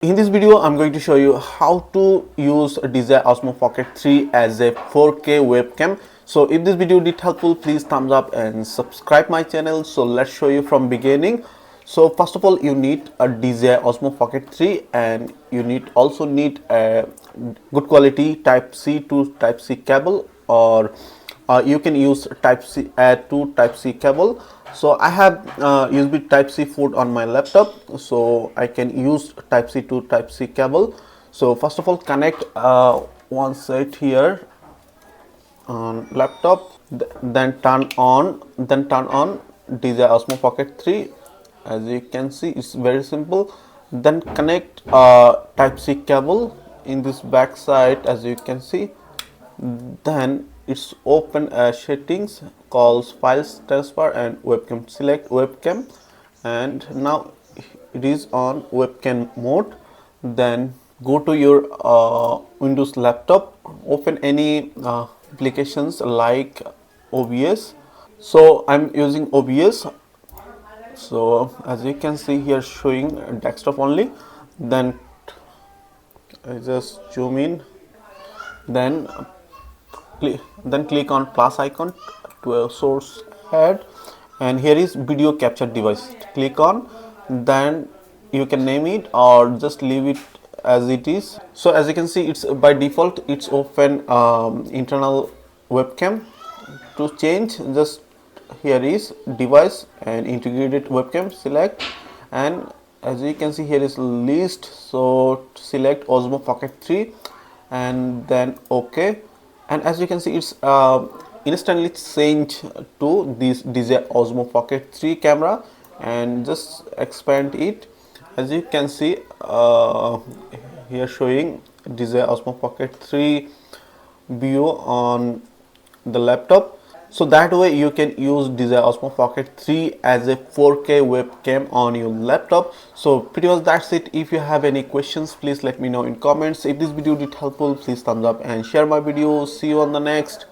In this video, I'm going to show you how to use DJI Osmo Pocket 3 as a 4K webcam. So if this video did helpful, please thumbs up and subscribe my channel. So let's show you from beginning. So first of all, you need a DJI Osmo Pocket 3 and you also need a good quality Type C to Type C cable, or you can use Type C to Type C cable. So I have USB Type C port on my laptop, so I can use Type C to Type C cable. So first of all, connect one set here on laptop, then turn on DJI Osmo Pocket 3. As you can see, it's very simple. Then connect Type C cable in this back side, as you can see. Then it's open settings, calls files transfer and webcam, select webcam, and now it is on webcam mode. Then go to your Windows laptop, open any applications like OBS. So I'm using OBS. So as you can see here, showing desktop only. Then I just zoom in, then click on plus icon to a source head, and here is video capture device. Click on, then you can name it or just leave it as it is. So as you can see, it's by default it's open internal webcam. To change, just here is device and integrated webcam, select, and as you can see here is list, so select Osmo Pocket 3 and then OK. And as you can see, it's instantly changed to this DJI Osmo Pocket 3 camera, and just expand it. As you can see here, showing DJI Osmo Pocket 3 view on the laptop. So that way you can use DJI Osmo Pocket 3 as a 4K webcam on your laptop. So pretty much that's it. If you have any questions, please let me know in comments. If this video did helpful, please thumbs up and share my video. See you on the next.